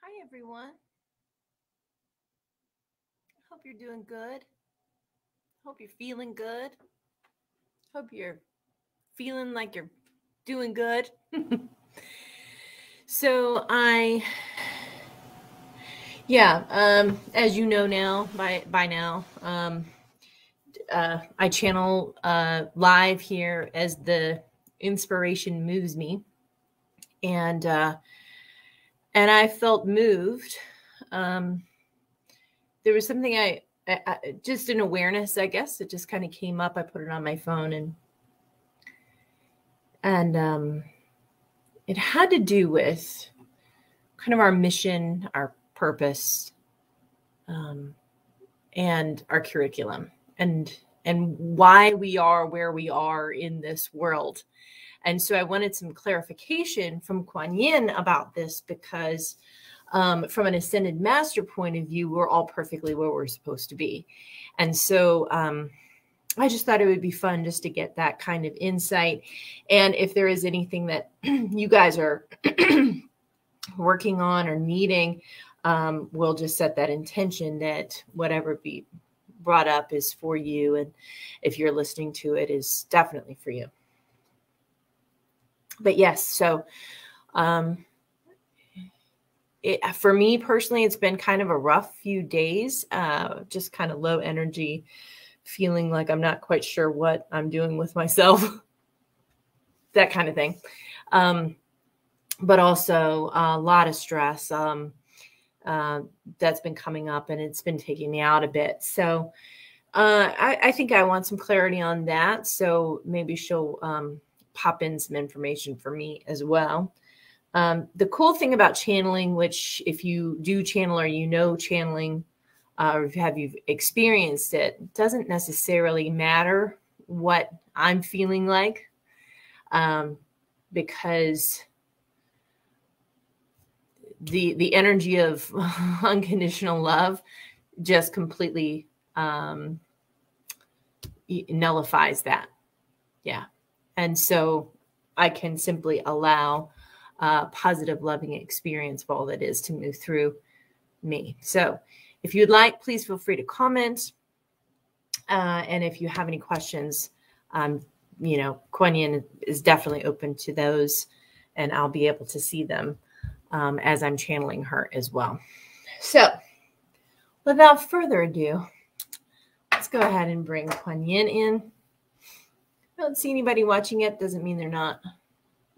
Hi, everyone. Hope you're doing good. Hope you're feeling good. Hope you're feeling like you're doing good. So as you know now, by now, I channel live here as the inspiration moves me, and I felt moved. There was something I just an awareness, I guess. It just kind of came up. I put it on my phone, and it had to do with kind of our mission, our purpose, and our curriculum, and why we are where we are in this world. And so I wanted some clarification from KuanYin about this, because from an ascended master point of view, we're all perfectly where we're supposed to be. And so I just thought it would be fun just to get that kind of insight. And if there is anything that you guys are working on or needing, we'll just set that intention that whatever be brought up is for you. And if you're listening to it, is definitely for you. But yes, so for me personally, it's been kind of a rough few days, just kind of low energy, feeling like I'm not quite sure what I'm doing with myself, that kind of thing. But also a lot of stress that's been coming up, and it's been taking me out a bit. So I think I want some clarity on that. So maybe she'll pop in some information for me as well. The cool thing about channeling, which if you do channel or you know channeling, or have you experienced it, doesn't necessarily matter what I'm feeling like, because the energy of unconditional love just completely nullifies that. Yeah. And so I can simply allow positive, loving experience of all that is to move through me. So if you'd like, please feel free to comment. And if you have any questions, KuanYin is definitely open to those, and I'll be able to see them as I'm channeling her as well. So without further ado, let's go ahead and bring KuanYin in. I don't see anybody watching yet. Doesn't mean they're not.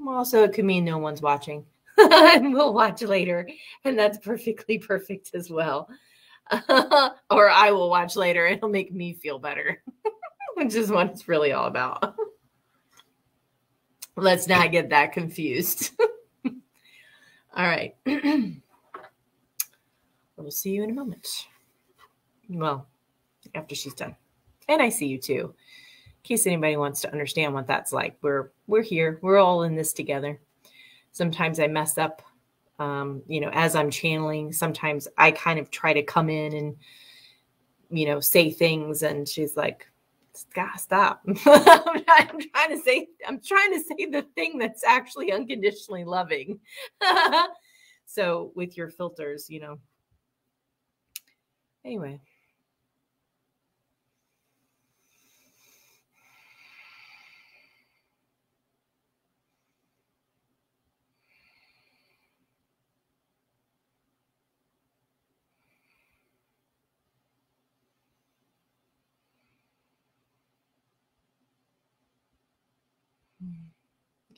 Also, it could mean no one's watching and we'll watch later. And that's perfectly perfect as well. Or I will watch later. It'll make me feel better, which is what it's really all about. Let's not get that confused. All right. We'll see you in a moment. Well, after she's done. And I see you too. In case anybody wants to understand what that's like, we're here. We're all in this together. Sometimes I mess up, as I'm channeling. Sometimes I kind of try to come in and, say things, and she's like, stop. I'm trying to say the thing that's actually unconditionally loving. So with your filters, Anyway.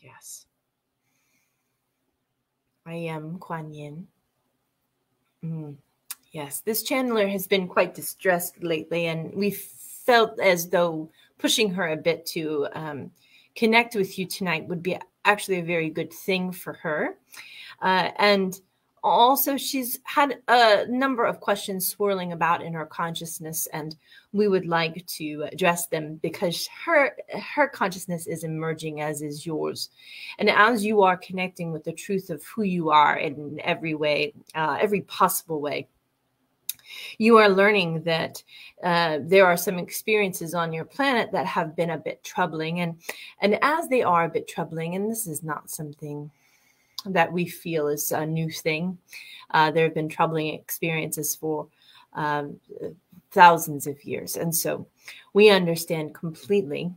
Yes. I am KuanYin. Yes, this channeler has been quite distressed lately, and we felt as though pushing her a bit to connect with you tonight would be actually a very good thing for her. And also, she's had a number of questions swirling about in her consciousness, and we would like to address them because her consciousness is emerging, as is yours. And as you are connecting with the truth of who you are in every way, every possible way, you are learning that there are some experiences on your planet that have been a bit troubling. And as they are a bit troubling, and this is not something that we feel is a new thing. There have been troubling experiences for thousands of years. And so we understand completely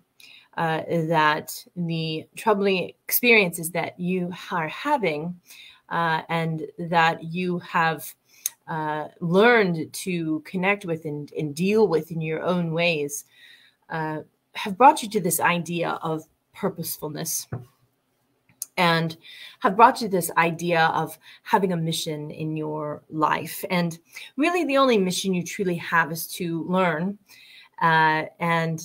that the troubling experiences that you are having and that you have learned to connect with and deal with in your own ways have brought you to this idea of purposefulness, and have brought you this idea of having a mission in your life. And really the only mission you truly have is to learn and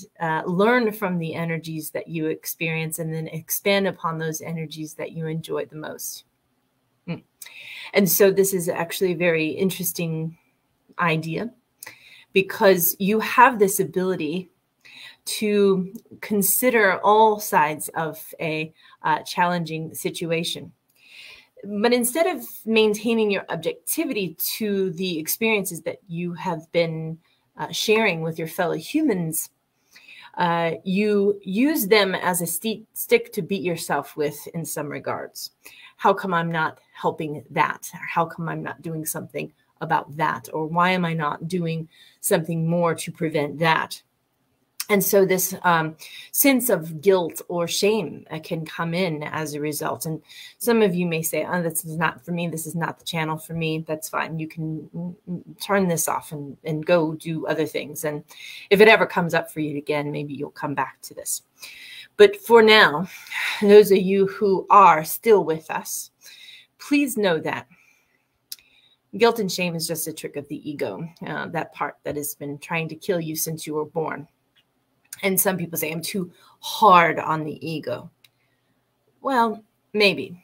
learn from the energies that you experience, and then expand upon those energies that you enjoy the most. And so this is actually a very interesting idea, because you have this ability to consider all sides of a challenging situation. But instead of maintaining your objectivity to the experiences that you have been sharing with your fellow humans, you use them as a stick to beat yourself with in some regards. How come I'm not helping that? Or how come I'm not doing something about that? Or why am I not doing something more to prevent that? And so this sense of guilt or shame can come in as a result. And some of you may say, oh, this is not for me. This is not the channel for me. That's fine. You can turn this off and go do other things. And if it ever comes up for you again, maybe you'll come back to this. But for now, those of you who are still with us, please know that guilt and shame is just a trick of the ego, that part that has been trying to kill you since you were born. And some people say, I'm too hard on the ego. Well, maybe,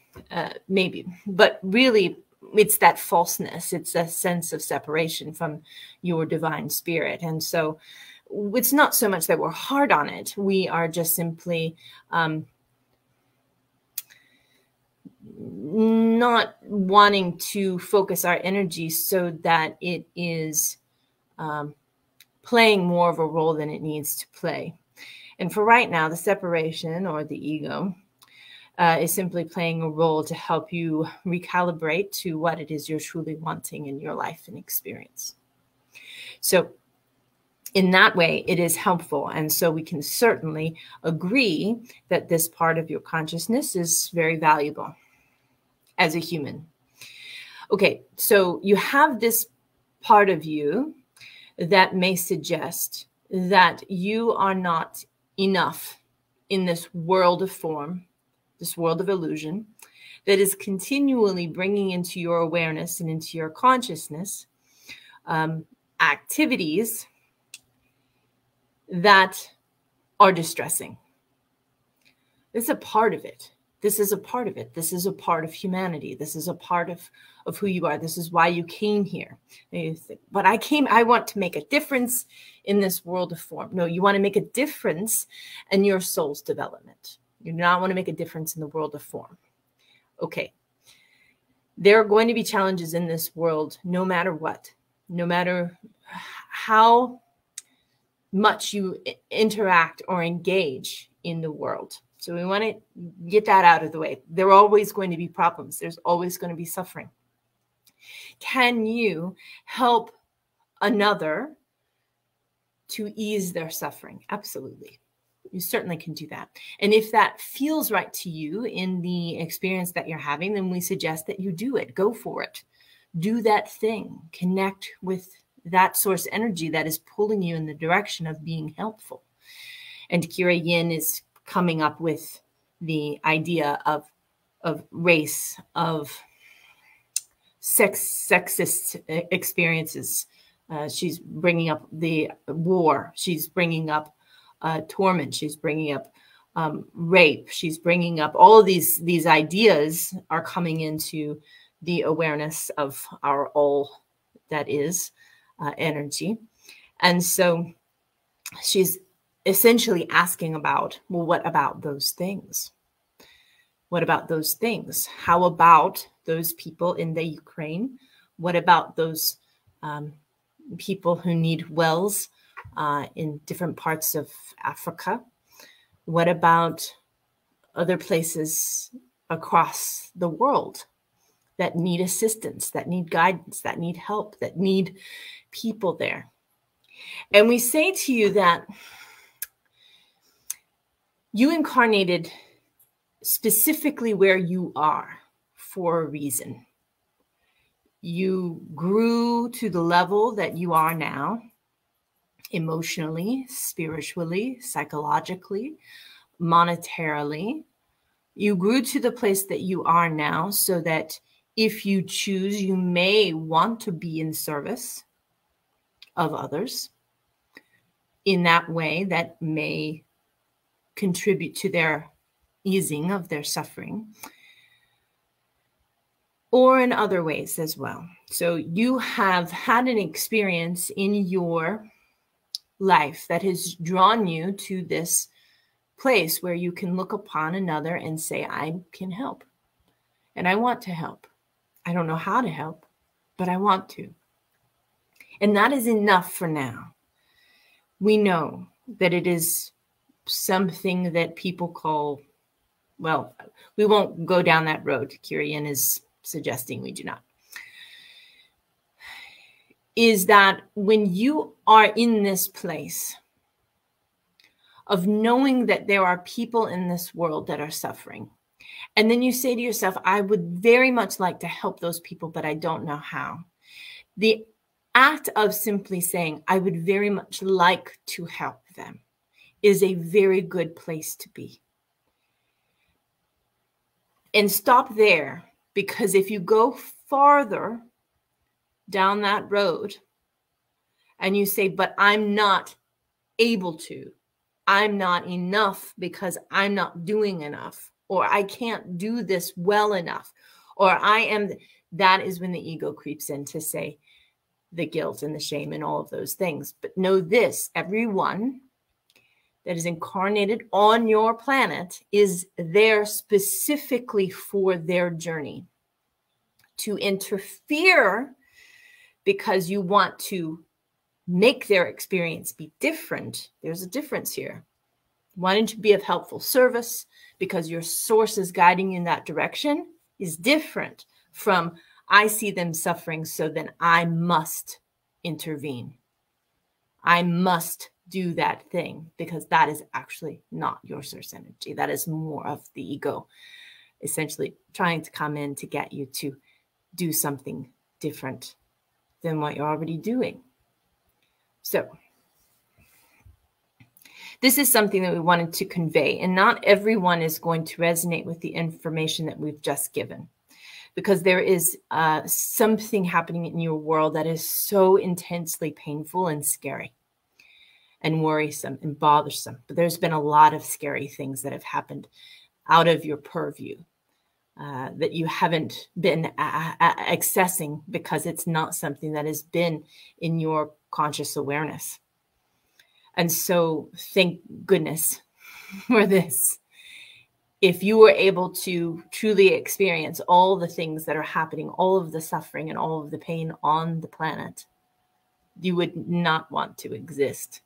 but really it's that falseness. It's a sense of separation from your divine spirit. And so it's not so much that we're hard on it. We are just simply not wanting to focus our energy so that it is playing more of a role than it needs to play. And for right now, the separation or the ego is simply playing a role to help you recalibrate to what it is you're truly wanting in your life and experience. So in that way, it is helpful. And so we can certainly agree that this part of your consciousness is very valuable as a human. Okay, so you have this part of you that may suggest that you are not enough in this world of form, this world of illusion, that is continually bringing into your awareness and into your consciousness activities that are distressing. It's a part of it. This is a part of it. This is a part of humanity. This is a part of who you are. This is why you came here. And you think, but I want to make a difference in this world of form. No, you want to make a difference in your soul's development. You do not want to make a difference in the world of form. Okay. There are going to be challenges in this world, no matter what, no matter how much you interact or engage in the world. So we want to get that out of the way. There are always going to be problems. There's always going to be suffering. Can you help another to ease their suffering? Absolutely. You certainly can do that. And if that feels right to you in the experience that you're having, then we suggest that you do it. Go for it. Do that thing. Connect with that source energy that is pulling you in the direction of being helpful. And KuanYin is coming up with the idea of race, of sexist experiences. She's bringing up the war. She's bringing up torment. She's bringing up rape. She's bringing up all of these ideas are coming into the awareness of our all that is energy. And so she's essentially asking about, well, what about those things? What about those things? How about those people in the Ukraine? What about those people who need wells in different parts of Africa? What about other places across the world that need assistance, that need guidance, that need help, that need people there. And we say to you that you incarnated specifically where you are for a reason. You grew to the level that you are now, emotionally, spiritually, psychologically, monetarily. You grew to the place that you are now so that if you choose, you may want to be in service of others in that way that may contribute to their easing of their suffering, or in other ways as well. So you have had an experience in your life that has drawn you to this place where you can look upon another and say, I can help. And I want to help. I don't know how to help, but I want to. And that is enough for now. We know that it is something that people call, well, we won't go down that road. KuanYin is suggesting we do not. Is that when you are in this place of knowing that there are people in this world that are suffering, and then you say to yourself, I would very much like to help those people, but I don't know how. The act of simply saying, I would very much like to help them is a very good place to be. And stop there, because if you go farther down that road and you say, but I'm not able to, I'm not enough because I'm not doing enough, or I can't do this well enough, or I am, that is when the ego creeps in to say the guilt and the shame and all of those things. But know this, everyone that is incarnated on your planet is there specifically for their journey. To interfere because you want to make their experience be different, there's a difference here. Wanting to be of helpful service because your source is guiding you in that direction is different from, I see them suffering, so then I must intervene. I must do that thing, because that is actually not your source energy. That is more of the ego, essentially trying to come in to get you to do something different than what you're already doing. So this is something that we wanted to convey, and not everyone is going to resonate with the information that we've just given, because there is something happening in your world that is so intensely painful and scary and worrisome and bothersome. But there's been a lot of scary things that have happened out of your purview that you haven't been accessing because it's not something that has been in your conscious awareness. And so thank goodness for this. If you were able to truly experience all the things that are happening, all of the suffering and all of the pain on the planet, you would not want to exist.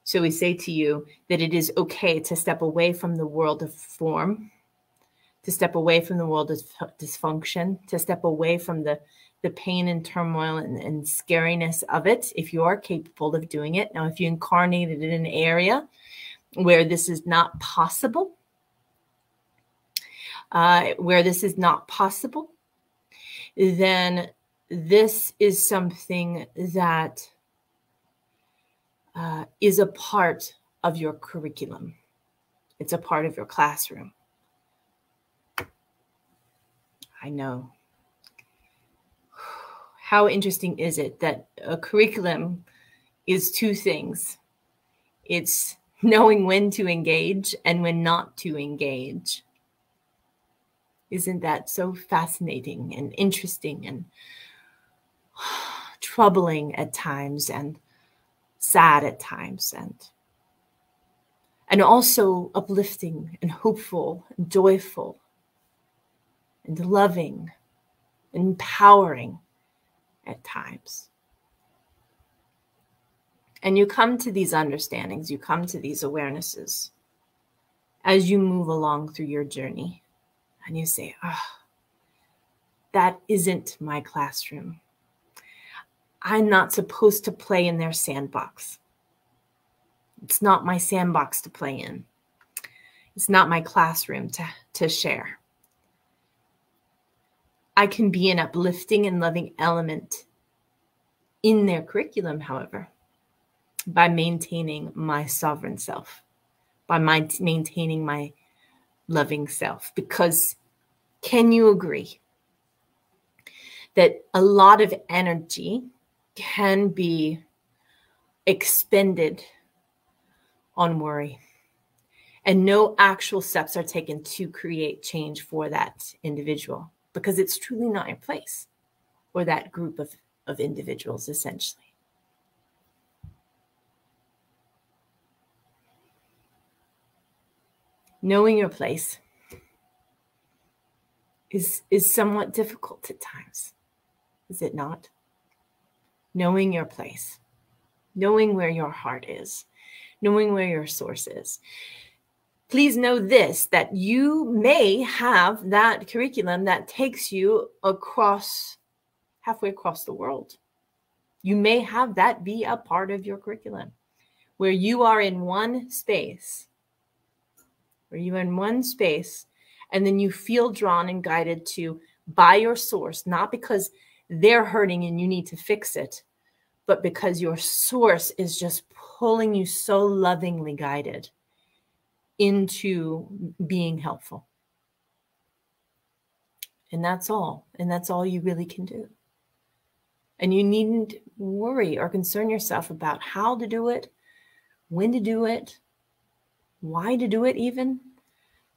So we say to you that it is okay to step away from the world of form, to step away from the world of dysfunction, to step away from the pain and turmoil and scariness of it, if you are capable of doing it. Now, if you incarnated in an area where this is not possible, then this is something that is a part of your curriculum. It's a part of your classroom. I know. How interesting is it that a curriculum is two things? It's knowing when to engage and when not to engage. Isn't that so fascinating and interesting and troubling at times and sad at times, and also uplifting and hopeful and joyful and loving and empowering at times. And you come to these understandings, you come to these awarenesses as you move along through your journey. and you say, oh, that isn't my classroom. I'm not supposed to play in their sandbox. It's not my sandbox to play in. It's not my classroom to share. I can be an uplifting and loving element in their curriculum, however, by maintaining my sovereign self, by maintaining my loving self. Because can you agree that a lot of energy can be expended on worry, and no actual steps are taken to create change for that individual, because it's truly not your place, or that group of individuals, essentially. Knowing your place is somewhat difficult at times, is it not? Knowing your place, knowing where your heart is, knowing where your source is. Please know this, that you may have that curriculum that takes you halfway across the world. You may have that be a part of your curriculum, where you are in one space, and then you feel drawn and guided to by your source, not because they're hurting and you need to fix it, but because your source is just pulling you so lovingly guided into being helpful. And that's all. And that's all you really can do. And you needn't worry or concern yourself about how to do it, when to do it, why to do it even.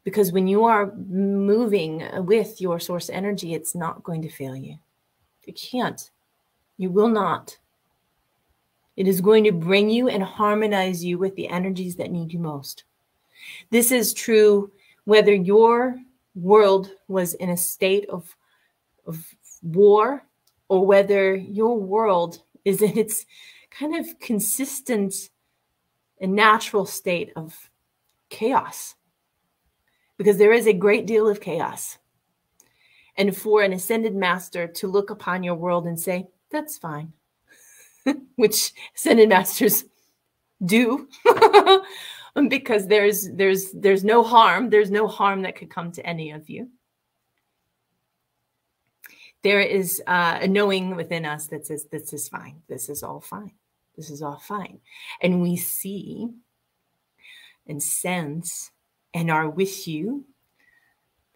Because when you are moving with your source energy, it's not going to fail you. It can't. You will not. It is going to bring you and harmonize you with the energies that need you most. This is true whether your world was in a state of war, or whether your world is in its kind of consistent and natural state of chaos. Because there is a great deal of chaos. And for an ascended master to look upon your world and say, that's fine, which ascended masters do, because there's no harm. There's no harm that could come to any of you. There is a knowing within us that says, this is fine. This is all fine. This is all fine. And we see and sense and are with you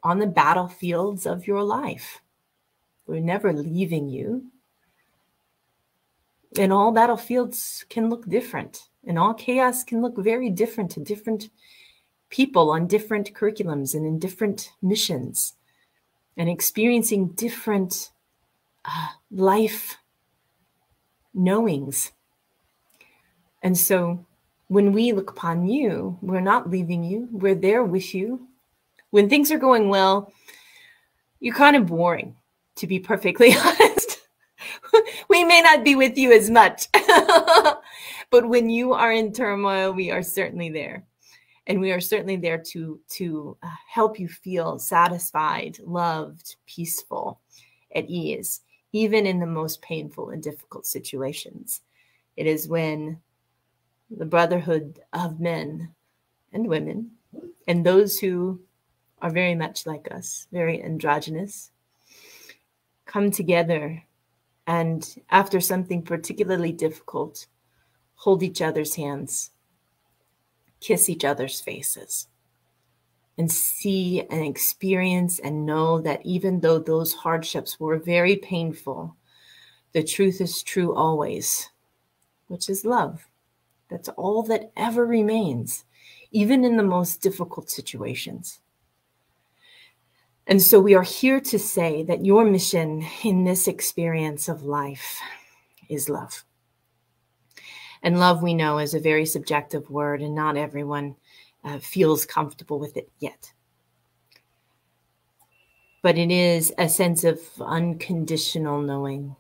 on the battlefields of your life. We're never leaving you. And all battlefields can look different. And all chaos can look very different to different people on different curriculums and in different missions, and experiencing different life knowings. And so when we look upon you, we're not leaving you. We're there with you. When things are going well, you're kind of boring, to be perfectly honest. We may not be with you as much. But when you are in turmoil, we are certainly there. And we are certainly there to help you feel satisfied, loved, peaceful, at ease, even in the most painful and difficult situations. It is when the brotherhood of men and women, and those who are very much like us, very androgynous, come together and after something particularly difficult, hold each other's hands, kiss each other's faces, and see and experience and know that even though those hardships were very painful, the truth is true always, which is love. That's all that ever remains, even in the most difficult situations. And so we are here to say that your mission in this experience of life is love. And love, we know, is a very subjective word, and not everyone feels comfortable with it yet. But it is a sense of unconditional knowing,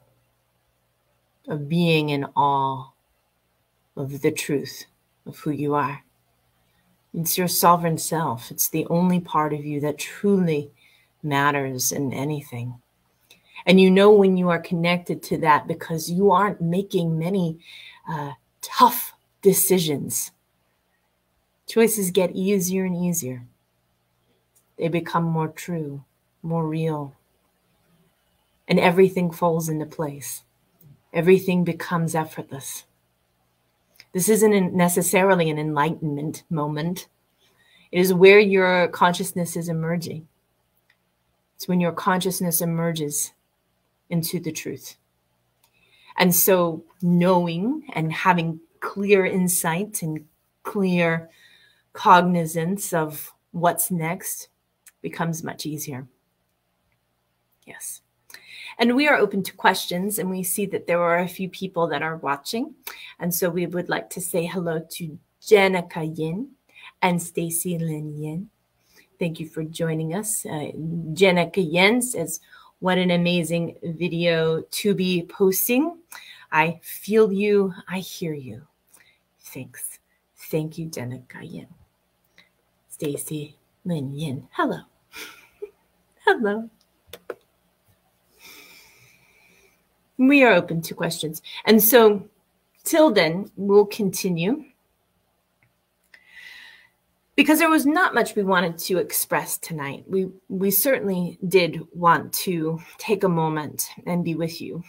of being in awe of the truth of who you are. It's your sovereign self. It's the only part of you that truly matters in anything. And you know when you are connected to that because you aren't making many tough decisions. Choices get easier and easier. They become more true, more real. And everything falls into place. Everything becomes effortless. This isn't necessarily an enlightenment moment. It is where your consciousness is emerging. It's when your consciousness emerges into the truth. And so knowing and having clear insight and clear cognizance of what's next becomes much easier. Yes. And we are open to questions, and we see that there are a few people that are watching. And so we would like to say hello to KuanYin and Stacy Lin Yin. Thank you for joining us. KuanYin says, what an amazing video to be posting. I feel you. I hear you. Thanks. Thank you, KuanYin. Stacy Lin Yin. Hello. Hello. We are open to questions. And so till then, we'll continue. Because there was not much we wanted to express tonight. We certainly did want to take a moment and be with you.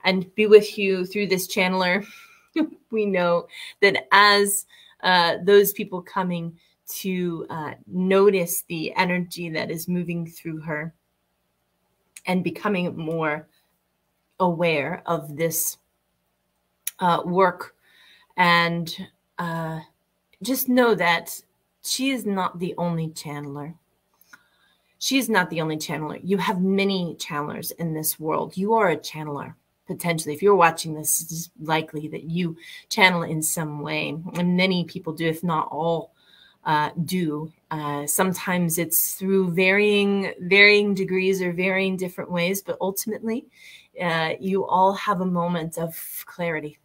And be with you through this channeler. We know that as those people coming to notice the energy that is moving through her and becoming more aware of this work, and just know that she is not the only channeler. She is not the only channeler. You have many channelers in this world. You are a channeler, potentially. If you're watching this, it's likely that you channel in some way. And many people do, if not all do. Sometimes it's through varying degrees or varying different ways, but ultimately, you all have a moment of clarity,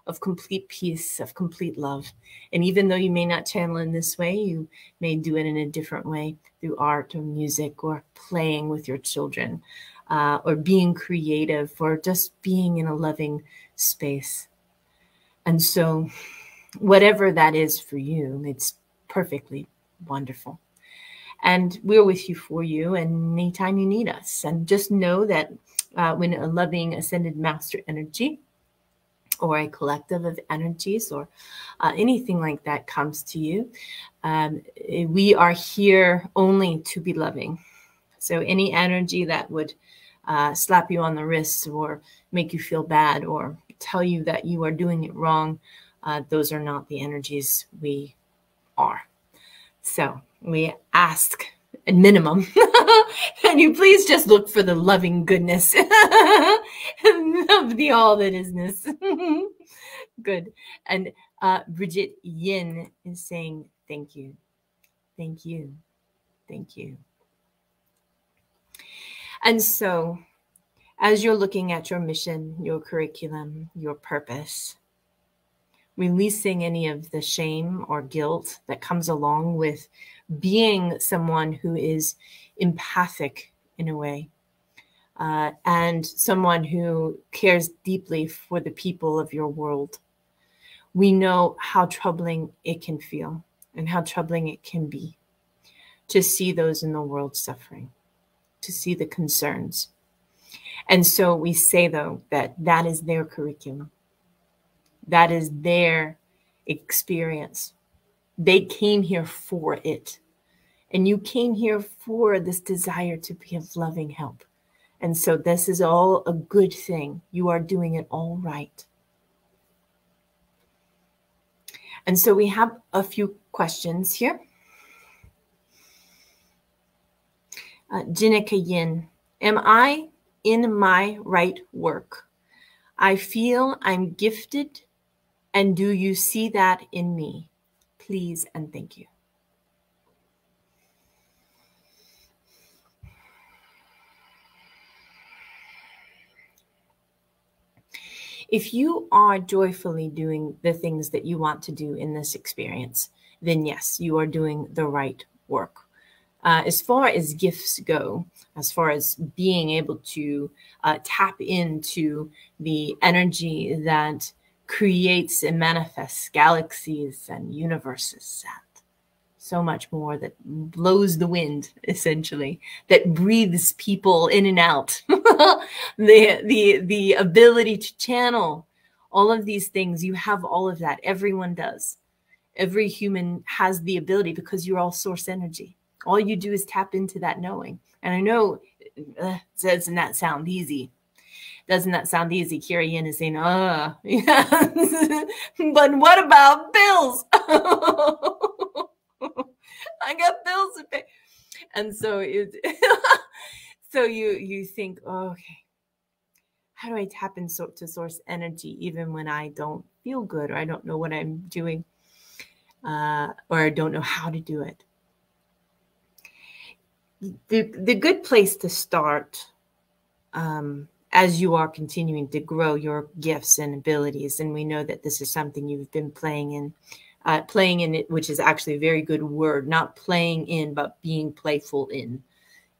of complete peace, of complete love. And even though you may not channel in this way, you may do it in a different way through art or music or playing with your children, or being creative, or just being in a loving space. And so whatever that is for you, it's perfectly wonderful. And we're with you for you and anytime you need us. And just know that when a loving ascended master energy or a collective of energies or anything like that comes to you, we are here only to be loving. So any energy that would slap you on the wrist or make you feel bad or tell you that you are doing it wrong, those are not the energies we are. So we ask at minimum, can you please just look for the loving goodness of the all that isness. Good. And Bridget Yin is saying, thank you. Thank you. Thank you. And so as you're looking at your mission, your curriculum, your purpose, releasing any of the shame or guilt that comes along with being someone who is empathic in a way, and someone who cares deeply for the people of your world. We know how troubling it can feel and how troubling it can be to see those in the world suffering, to see the concerns. And so we say, though, that that is their curriculum. That is their experience. They came here for it. And you came here for this desire to be of loving help. And so this is all a good thing. You are doing it all right. And so we have a few questions here. KuanYin, am I in my right work? I feel I'm gifted. And do you see that in me? Please and thank you. If you are joyfully doing the things that you want to do in this experience, then yes, you are doing the right work. As far as gifts go, as far as being able to tap into the energy that creates and manifests galaxies and universes and so much more, that blows the wind, essentially, that breathes people in and out, the ability to channel all of these things. You have all of that. Everyone does. Every human has the ability, because you're all source energy. All you do is tap into that knowing. And I know, doesn't that sound easy? Doesn't that sound easy? KuanYin is saying, yes. But what about bills? I got bills to pay. And so so you think, oh, okay, how do I tap into source energy even when I don't feel good, or I don't know what I'm doing, or I don't know how to do it? The good place to start, as you are continuing to grow your gifts and abilities, and we know that this is something you've been playing in it, which is actually a very good word, not playing in, but being playful in.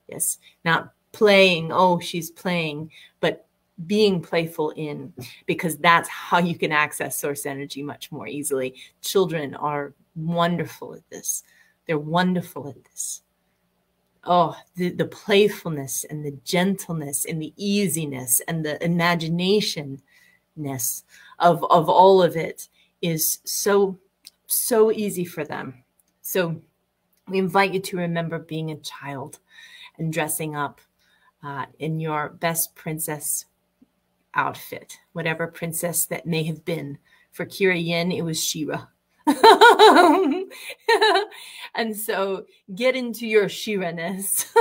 Yes, not playing, oh, she's playing, but being playful in, because that's how you can access source energy much more easily. Children are wonderful at this. They're wonderful at this. Oh, the playfulness and the gentleness and the easiness and the imaginationness of all of it is so easy for them. So we invite you to remember being a child and dressing up in your best princess outfit, whatever princess that may have been. For KuanYin, it was Shira. And so get into your Shira-ness,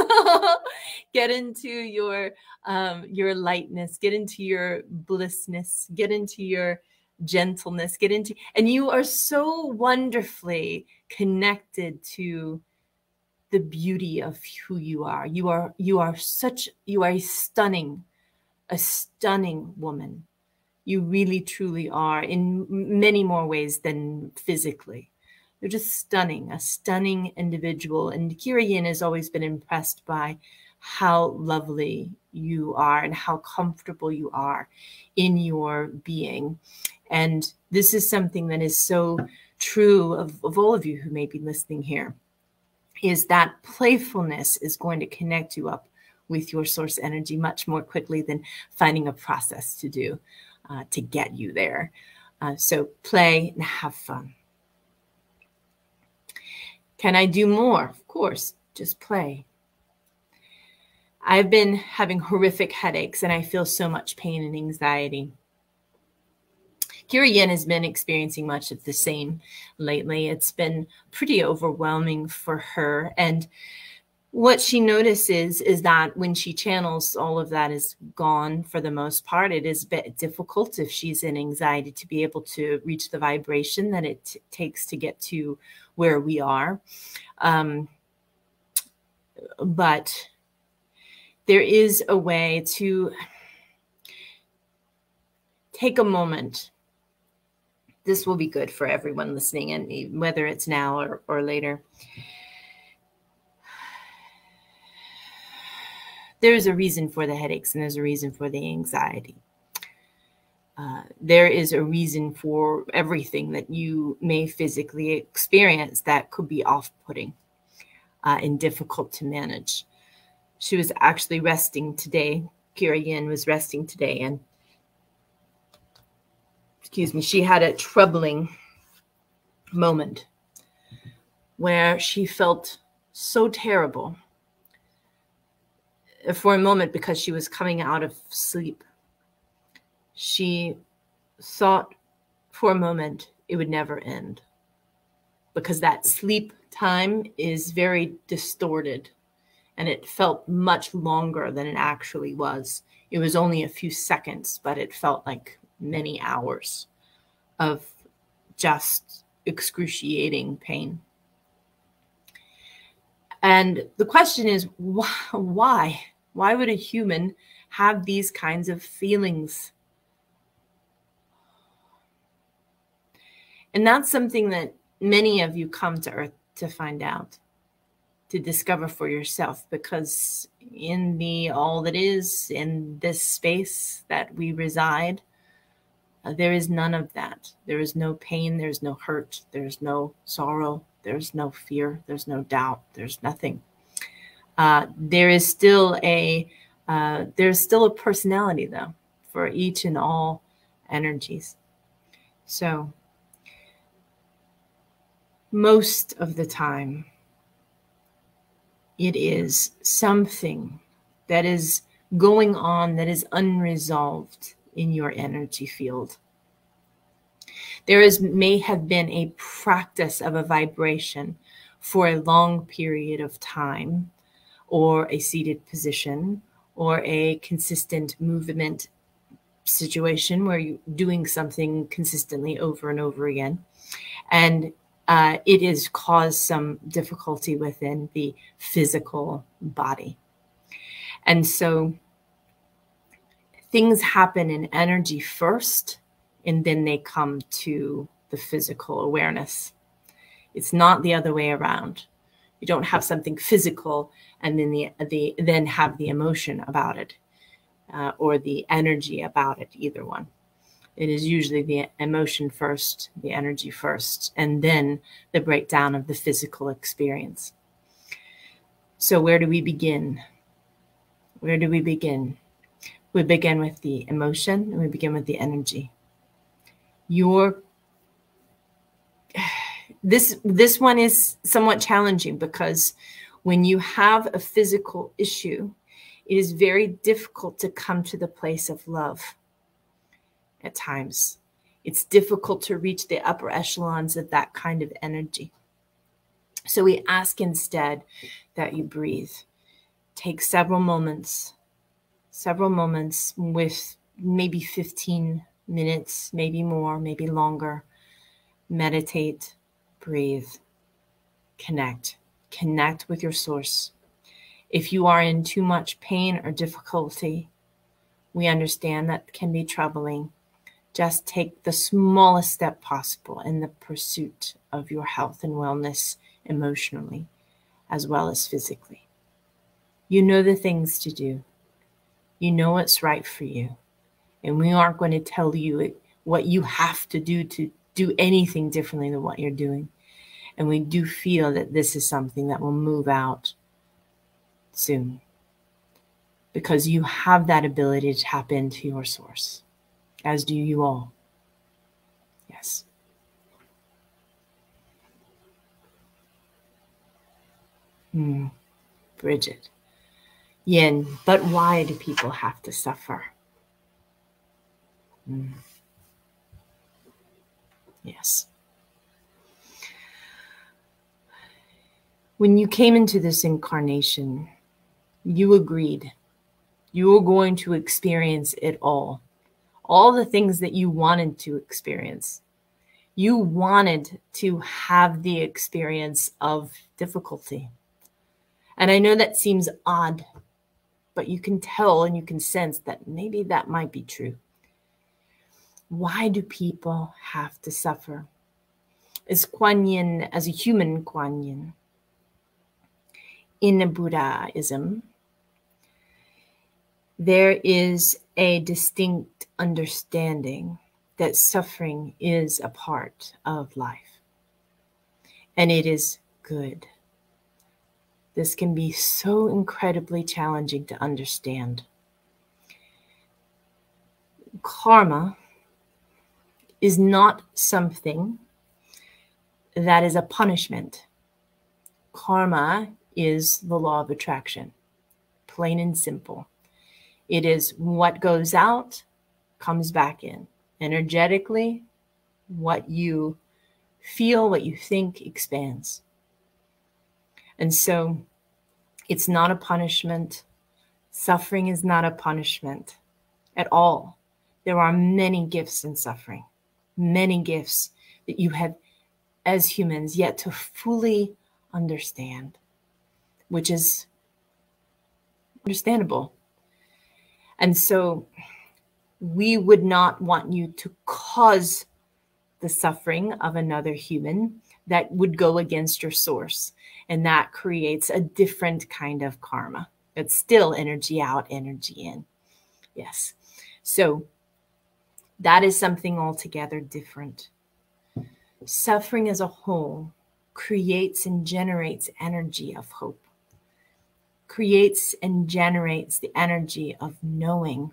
get into your lightness, get into your blissness, get into your gentleness, and you are so wonderfully connected to the beauty of who you are. You are a stunning woman. You really, truly are, in many more ways than physically. You're just stunning, a stunning individual. And KuanYin has always been impressed by how lovely you are and how comfortable you are in your being. And this is something that is so true of all of you who may be listening here, is that playfulness is going to connect you up with your source energy much more quickly than finding a process to do to get you there. So play and have fun. Can I do more? Of course, just play. I've been having horrific headaches and I feel so much pain and anxiety. KuanYin has been experiencing much of the same lately. It's been pretty overwhelming for her. And what she notices is that when she channels, all of that is gone for the most part. It is a bit difficult if she's in anxiety to be able to reach the vibration that it takes to get to where we are. But there is a way to take a moment. This will be good for everyone listening, and whether it's now or later. There's a reason for the headaches and there's a reason for the anxiety. There is a reason for everything that you may physically experience that could be off-putting and difficult to manage. She was actually resting today. KuanYin was resting today, and excuse me, she had a troubling moment where she felt so terrible for a moment because she was coming out of sleep. She thought for a moment it would never end because that sleep time is very distorted and it felt much longer than it actually was. It was only a few seconds, but it felt like many hours of just excruciating pain. And the question is, why? Why would a human have these kinds of feelings? And that's something that many of you come to Earth to find out. to discover for yourself, because in the all that is, in this space that we reside, there is none of that. There is no pain, there's no hurt, there's no sorrow, there's no fear, there's no doubt, there's nothing. There's still a personality, though, for each and all energies. So most of the time, it is something that is going on that is unresolved in your energy field. May have been a practice of a vibration for a long period of time, or a seated position, or a consistent movement situation where you're doing something consistently over and over again. And it has caused some difficulty within the physical body. And so things happen in energy first, and then they come to the physical awareness. It's not the other way around. You don't have something physical and then then have the emotion about it, or the energy about it, either one. It is usually the emotion first, the energy first, and then the breakdown of the physical experience. So where do we begin? Where do we begin? We begin with the emotion, and we begin with the energy. This one is somewhat challenging, because when you have a physical issue, it is very difficult to come to the place of love. At times, it's difficult to reach the upper echelons of that kind of energy. So we ask instead that you breathe. Take several moments with maybe 15 minutes, maybe more, maybe longer. Meditate, breathe, connect with your source. If you are in too much pain or difficulty, we understand that can be troubling. Just take the smallest step possible in the pursuit of your health and wellness, emotionally as well as physically. You know the things to do. You know what's right for you. And we aren't going to tell you what you have to do anything differently than what you're doing. And we do feel that this is something that will move out soon, because you have that ability to tap into your source, as do you all. Yes. Bridget. Yin, but why do people have to suffer? Yes. When you came into this incarnation, you agreed you were going to experience it all the things that you wanted to experience. You wanted to have the experience of difficulty. And I know that seems odd, but you can tell and you can sense that maybe that might be true. Why do people have to suffer? As KuanYin, as a human KuanYin, in Buddhism, there is a distinct understanding that suffering is a part of life, and it is good. This can be so incredibly challenging to understand. Karma is not something that is a punishment. Karma is the law of attraction, plain and simple. It is what goes out, comes back in. Energetically, what you feel, what you think, expands. And so it's not a punishment. Suffering is not a punishment at all. There are many gifts in suffering, many gifts that you have as humans yet to fully understand, which is understandable. And so we would not want you to cause the suffering of another human that would go against your source. And that creates a different kind of karma. It's still energy out, energy in. Yes. So that is something altogether different. Suffering as a whole creates and generates energy of hope, creates and generates the energy of knowing.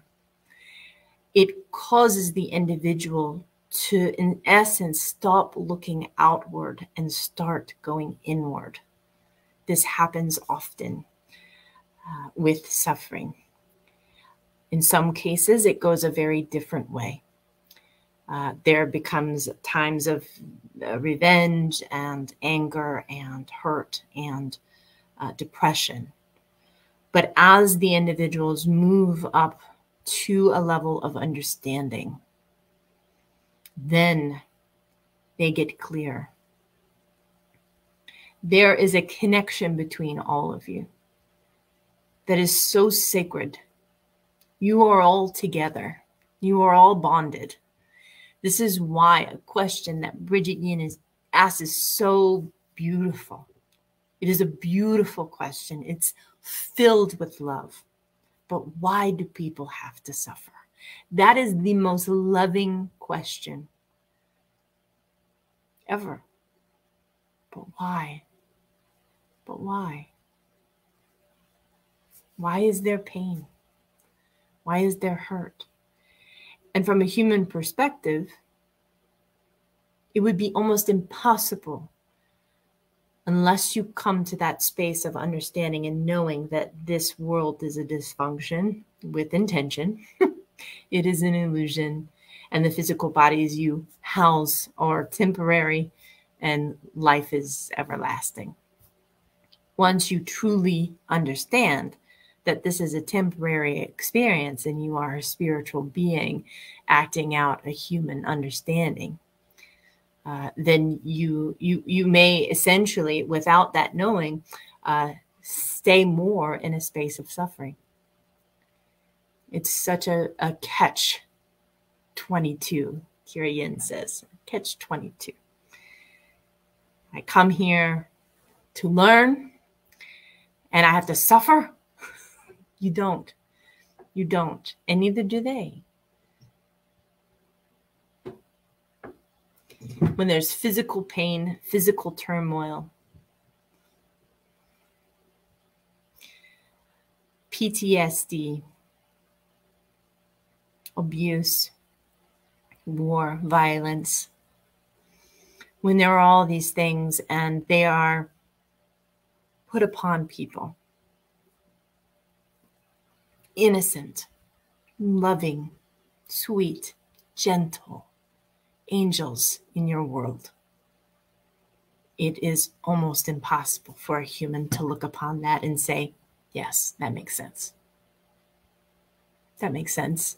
It causes the individual to, in essence, stop looking outward and start going inward. This happens often with suffering. In some cases, it goes a very different way. There becomes times of revenge and anger and hurt and depression. But as the individuals move up to a level of understanding, then they get clear. There is a connection between all of you that is so sacred. You are all together. You are all bonded. This is why a question that Bridget Yin is asked is so beautiful. It is a beautiful question. It's filled with love. But why do people have to suffer? That is the most loving question ever. But why? But why? Why is there pain? Why is there hurt? And from a human perspective, it would be almost impossible unless you come to that space of understanding and knowing that this world is a dysfunction with intention. It is an illusion, and the physical bodies you house are temporary, and life is everlasting. Once you truly understand that this is a temporary experience and you are a spiritual being acting out a human understanding, then you may essentially, without that knowing, stay more in a space of suffering. It's such a catch-22, KuanYin says, catch-22. I come here to learn and I have to suffer. You don't. You don't. And neither do they. When there's physical pain, physical turmoil, PTSD, abuse, war, violence, when there are all these things and they are put upon people, innocent, loving, sweet, gentle angels in your world, it is almost impossible for a human to look upon that and say, yes, that makes sense. That makes sense.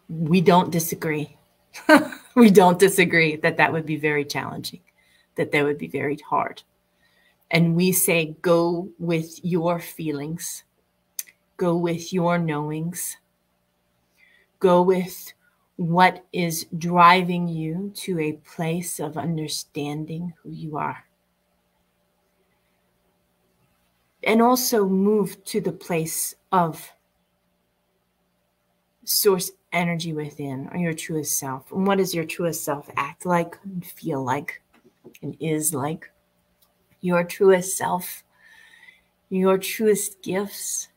We don't disagree. We don't disagree that that would be very challenging, that that would be very hard. And we say, go with your feelings, go with your knowings, go with what is driving you to a place of understanding who you are. And also move to the place of source energy within, or your truest self. And what does your truest self act like, and feel like, and is like? Your truest self, your truest gifts.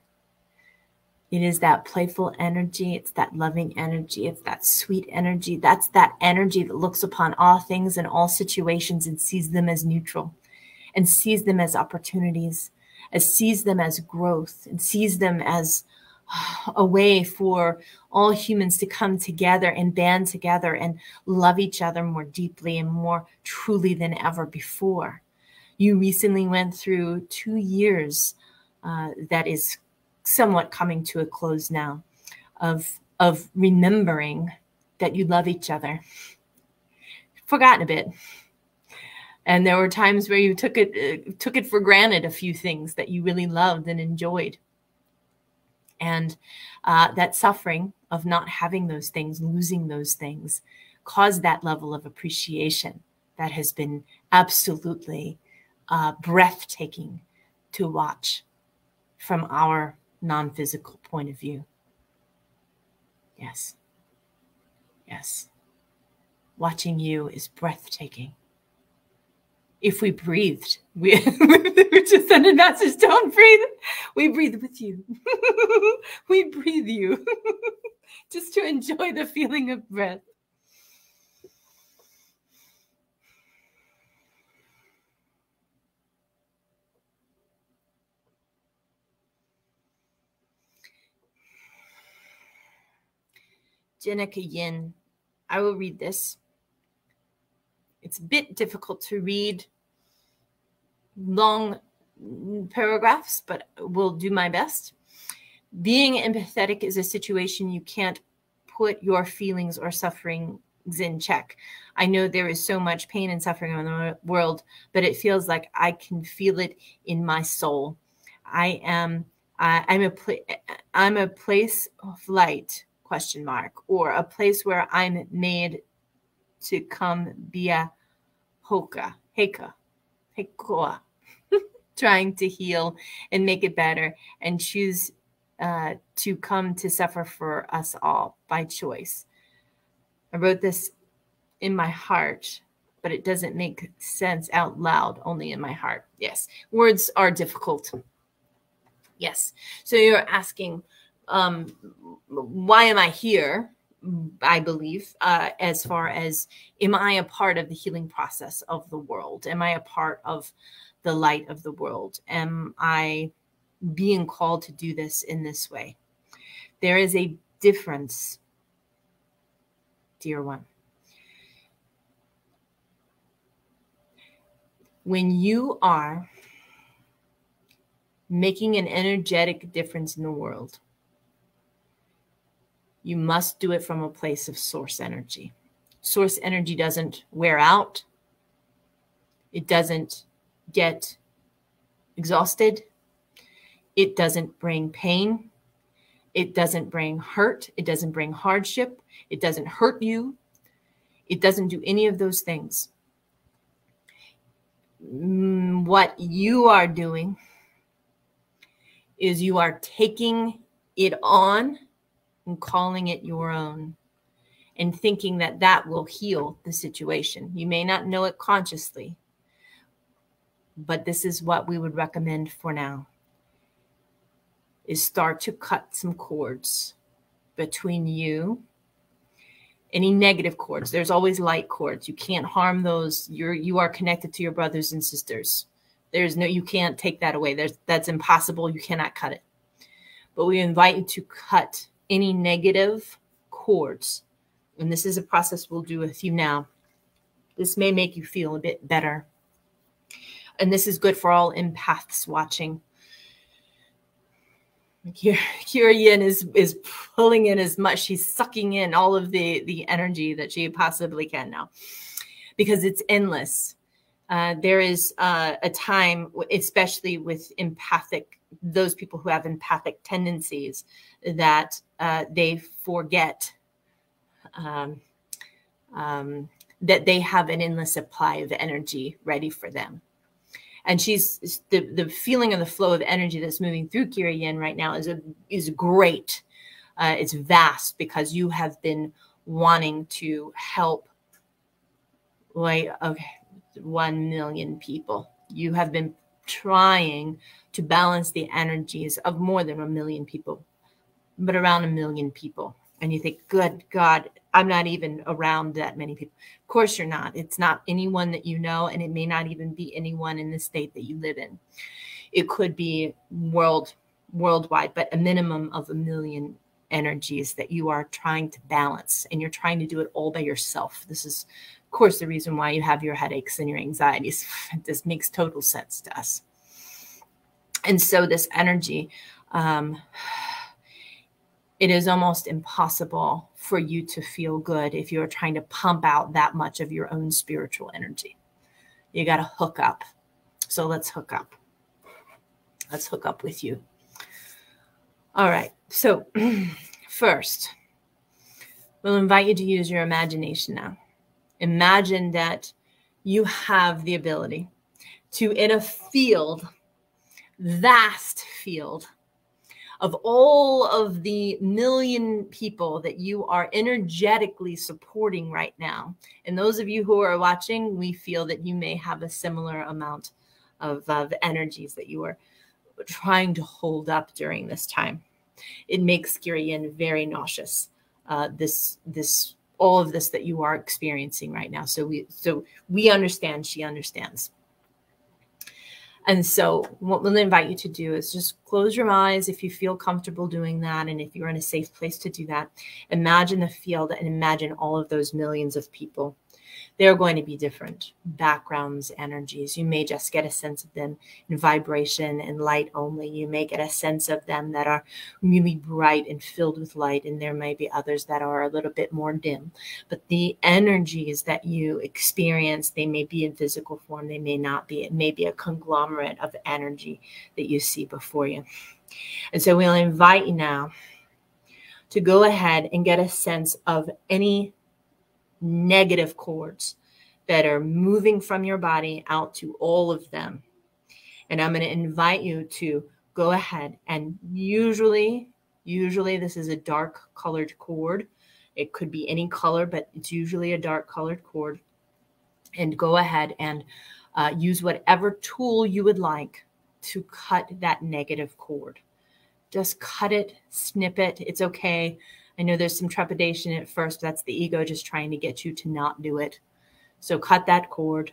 It is that playful energy. It's that loving energy. It's that sweet energy. That's that energy that looks upon all things and all situations and sees them as neutral, and sees them as opportunities, and sees them as growth, and sees them as a way for all humans to come together and band together and love each other more deeply and more truly than ever before. You recently went through 2 years that is somewhat coming to a close now of remembering that you love each other. Forgotten a bit. And there were times where you took it for granted, a few things that you really loved and enjoyed. And that suffering of not having those things, losing those things, caused that level of appreciation that has been absolutely breathtaking to watch from our non-physical point of view. Yes. Yes. Watching you is breathtaking. If we breathed, we just send a message, don't breathe. We breathe with you. We breathe you just to enjoy the feeling of breath. KuanYin, I will read this. It's a bit difficult to read long paragraphs, but will do my best. Being empathetic is a situation you can't put your feelings or sufferings in check. I know there is so much pain and suffering in the world, but it feels like I can feel it in my soul. I'm a place of light, ? Or a place where I'm made to come via Hekoa, trying to heal and make it better and choose to come to suffer for us all by choice. I wrote this in my heart, but it doesn't make sense out loud, only in my heart. Yes, words are difficult. Yes. So you're asking, why am I here? I believe, as far as, am I a part of the healing process of the world? Am I a part of the light of the world? Am I being called to do this in this way? There is a difference, dear one. When you are making an energetic difference in the world, you must do it from a place of source energy. Source energy doesn't wear out. It doesn't get exhausted. It doesn't bring pain. It doesn't bring hurt. It doesn't bring hardship. It doesn't hurt you. It doesn't do any of those things. What you are doing is you are taking it on and calling it your own and thinking that that will heal the situation. You may not know it consciously, but this is what we would recommend for now, is start to cut some cords between you. Any negative cords, there's always light cords. You can't harm those. You are connected to your brothers and sisters. You can't take that away. That's impossible. You cannot cut it. But we invite you to cut any negative cords. And this is a process we'll do with you now. This may make you feel a bit better. And this is good for all empaths watching. KuanYin is pulling in as much. She's sucking in all of the energy that she possibly can now, because it's endless. There is a time, especially with those people who have empathic tendencies, that they forget that they have an endless supply of energy ready for them. And she's the feeling of the flow of energy that's moving through KuanYin right now is great. It's vast, because you have been wanting to help 1 million people. You have been trying to balance the energies of more than 1 million people, but around 1 million people. And you think, good God, I'm not even around that many people. Of course you're not. It's not anyone that you know, and it may not even be anyone in the state that you live in. It could be worldwide, but a minimum of 1 million energies that you are trying to balance, and you're trying to do it all by yourself. This is, of course, the reason why you have your headaches and your anxieties. This makes total sense to us. And so this energy, it is almost impossible for you to feel good if you're trying to pump out that much of your own spiritual energy. You got to hook up. So let's hook up. Let's hook up with you. All right. So first, We'll invite you to use your imagination now. Imagine that you have the ability to, in a field, vast field of all of the million people that you are energetically supporting right now. And those of you who are watching, we feel that you may have a similar amount of energies that you are trying to hold up during this time. It makes KuanYin very nauseous. All of this that you are experiencing right now. So we understand, she understands. And so what we'll invite you to do is just close your eyes if you feel comfortable doing that. And if you're in a safe place to do that, imagine the field and imagine all of those millions of people. They're going to be different backgrounds, energies. You may just get a sense of them in vibration and light only. You may get a sense of them that are really bright and filled with light. And there may be others that are a little bit more dim. But the energies that you experience, they may be in physical form. They may not be. It may be a conglomerate of energy that you see before you. And so we'll invite you now to go ahead and get a sense of any negative cords that are moving from your body out to all of them. And I'm going to invite you to go ahead and usually this is a dark colored cord. It could be any color, but it's usually a dark colored cord. And go ahead and use whatever tool you would like to cut that negative cord. Just cut it, snip it. It's okay. I know there's some trepidation at first. That's the ego just trying to get you to not do it. So cut that cord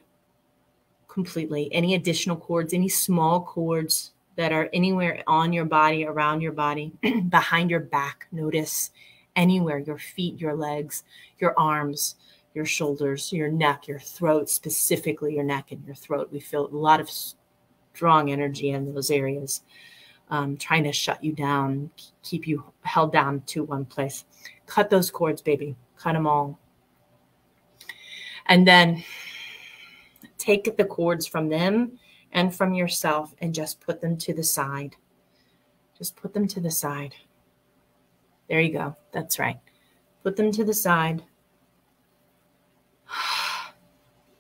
completely. Any additional cords, any small cords that are anywhere on your body, around your body, behind your back, notice anywhere, your feet, your legs, your arms, your shoulders, your neck, your throat, specifically your neck and your throat. We feel a lot of strong energy in those areas. Trying to shut you down, keep you held down to one place. Cut those cords, baby. Cut them all. And then take the cords from them and from yourself and just put them to the side. Just put them to the side. There you go. That's right. Put them to the side.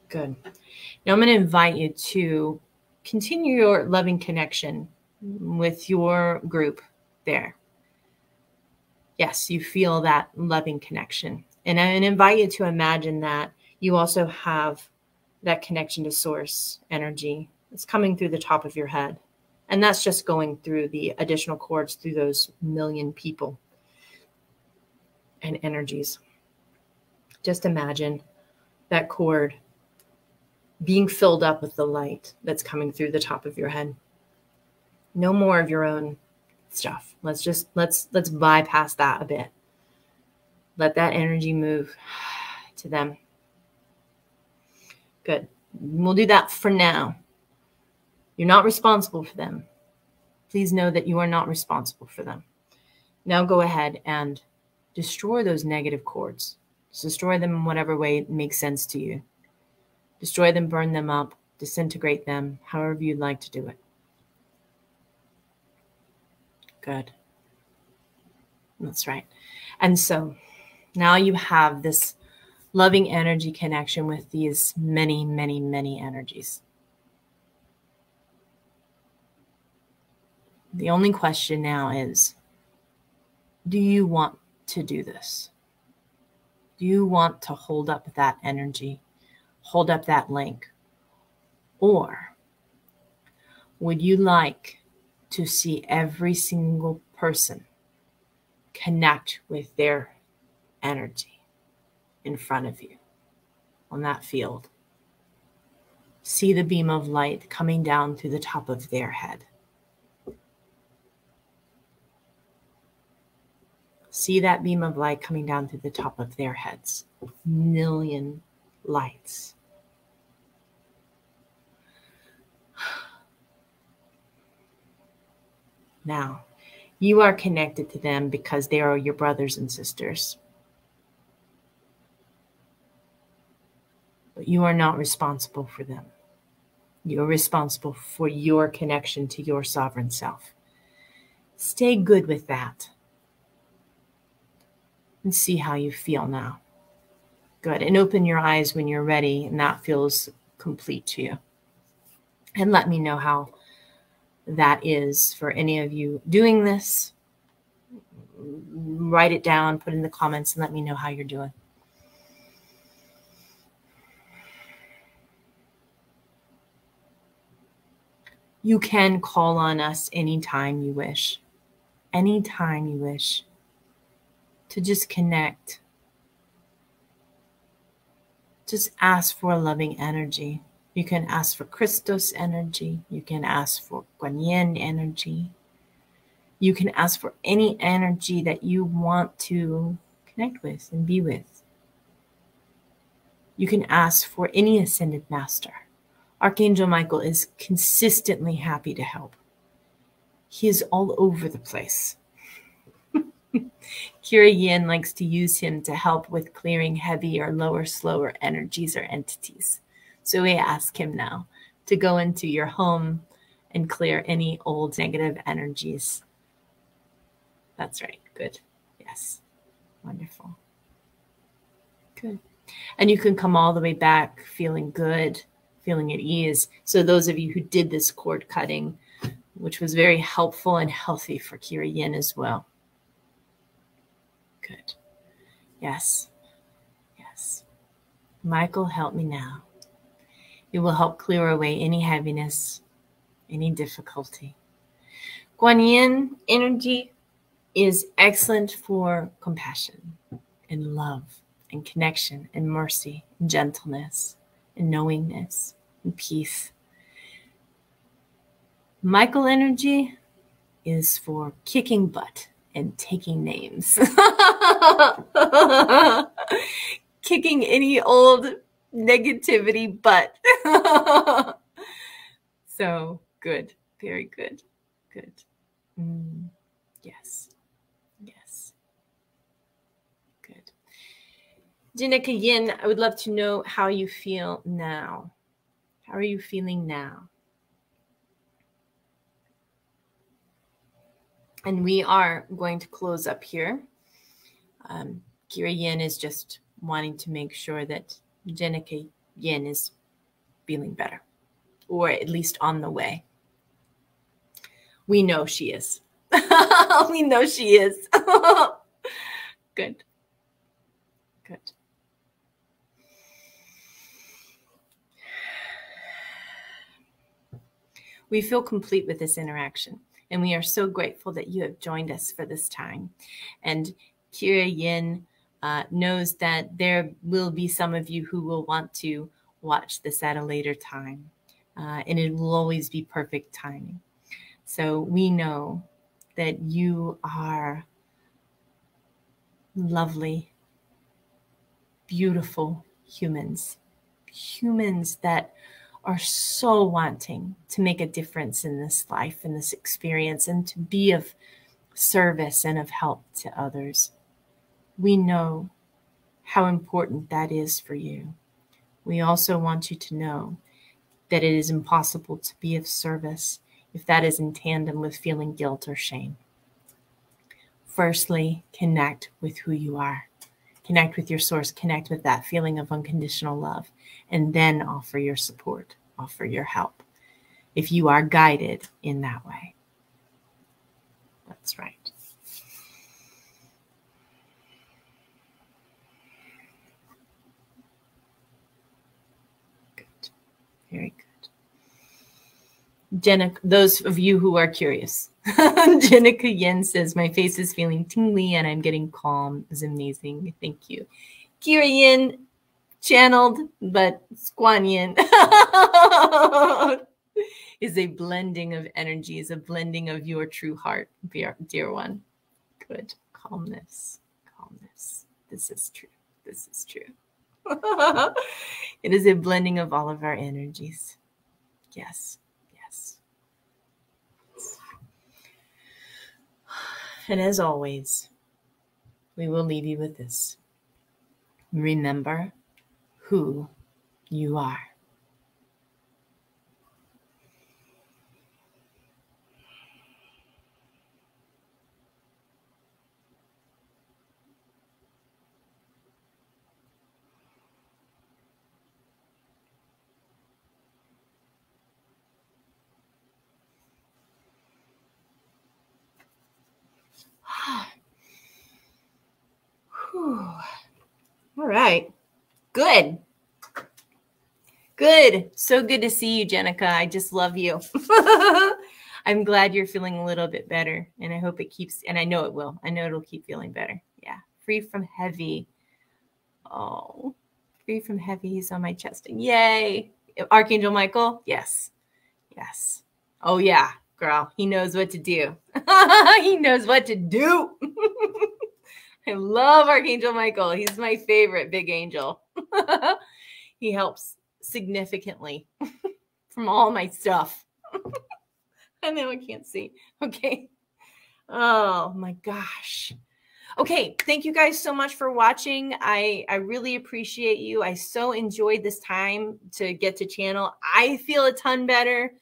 Good. Now I'm going to invite you to continue your loving connection with your group there. Yes, you feel that loving connection. And I invite you to imagine that you also have that connection to source energy. It's coming through the top of your head. And that's just going through the additional cords through those million people and energies. Just imagine that cord being filled up with the light that's coming through the top of your head. No more of your own stuff. Let's bypass that a bit. Let that energy move to them. Good. We'll do that for now. You're not responsible for them. Please know that you are not responsible for them. Now go ahead and destroy those negative cords. Destroy them in whatever way makes sense to you. Destroy them, burn them up, disintegrate them, however you'd like to do it. Good. That's right. And so now you have this loving energy connection with these many, many, many energies. The only question now is, do you want to do this? Do you want to hold up that energy, hold up that link? Or would you like to see every single person connect with their energy in front of you on that field? See the beam of light coming down through the top of their head. See that beam of light coming down through the top of their heads. Million lights. Now, you are connected to them because they are your brothers and sisters. But you are not responsible for them. You are responsible for your connection to your sovereign self. Stay good with that. and see how you feel now. Good. And open your eyes when you're ready and that feels complete to you. And let me know how that is for any of you doing this. Write it down, put it in the comments, and let me know how you're doing. You can call on us anytime you wish. Anytime you wish. To just connect. Just ask for a loving energy. You can ask for Christos energy. You can ask for KuanYin energy. You can ask for any energy that you want to connect with and be with. You can ask for any ascended master. Archangel Michael is consistently happy to help. He is all over the place. KuanYin likes to use him to help with clearing heavy or lower, slower energies or entities. So we ask him now to go into your home and clear any old negative energies. That's right. Good. Yes. Wonderful. Good. And you can come all the way back feeling good, feeling at ease. So those of you who did this cord cutting, which was very helpful and healthy for KuanYin as well. Good. Yes. Yes. Michael, help me now. It will help clear away any heaviness, any difficulty. KuanYin energy is excellent for compassion and love and connection and mercy and gentleness and knowingness and peace. Michael energy is for kicking butt and taking names. Kicking any old negativity butt. So good. Very good. Good. Yes. Yes. Good. Jenica Yin, I would love to know how you feel now. How are you feeling now? And we are going to close up here. KuanYin is just wanting to make sure that Jenica Yin is feeling better, or at least on the way. We know she is. We know she is. Good. Good. We feel complete with this interaction. And we are so grateful that you have joined us for this time. And KuanYin knows that there will be some of you who will want to watch this at a later time. And it will always be perfect timing. So we know that you are lovely, beautiful humans. Humans that are so wanting to make a difference in this life, in this experience, and to be of service and of help to others. We know how important that is for you. We also want you to know that it is impossible to be of service if that is in tandem with feeling guilt or shame. Firstly, connect with who you are. Connect with your source, connect with that feeling of unconditional love, and then offer your support, offer your help, if you are guided in that way. That's right. Good. Very good. Those of you who are curious, Jenica Yin says, my face is feeling tingly and I'm getting calm. It's amazing. Thank you. KuanYin channeled, but KuanYin is a blending of energies, a blending of your true heart, dear one. Good. Calmness. Calmness. This is true. This is true. It is a blending of all of our energies. Yes. Yes. And as always, we will leave you with this. Remember who you are. right. Good. Good. So good to see you, Jenica. I just love you. I'm glad you're feeling a little bit better, and I hope it keeps, and I know it will. I know it'll keep feeling better. Yeah. Free from heavy. Oh, free from heavy is on my chest. Yay. Archangel Michael? Yes. Yes. Oh, yeah, girl. He knows what to do. He knows what to do. I love Archangel Michael. He's my favorite big angel. He helps significantly from all my stuff. I know I can't see. Okay. Oh, my gosh. Okay, thank you guys so much for watching. I really appreciate you. I so enjoyed this time to get to channel. I feel a ton better.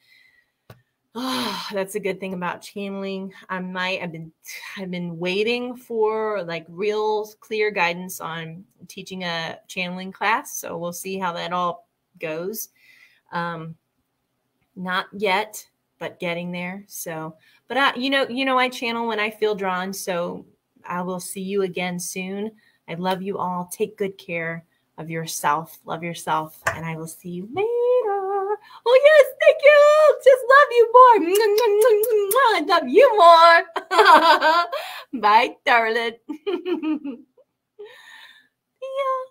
Oh, that's a good thing about channeling. I've been waiting for like real clear guidance on teaching a channeling class. So we'll see how that all goes. Not yet, but getting there. So, but I channel when I feel drawn. So I will see you again soon. I love you all. Take good care of yourself. Love yourself. And I will see you later. Oh, yes. Thank you. Just love you more. I love you more. Bye, darling. Yeah.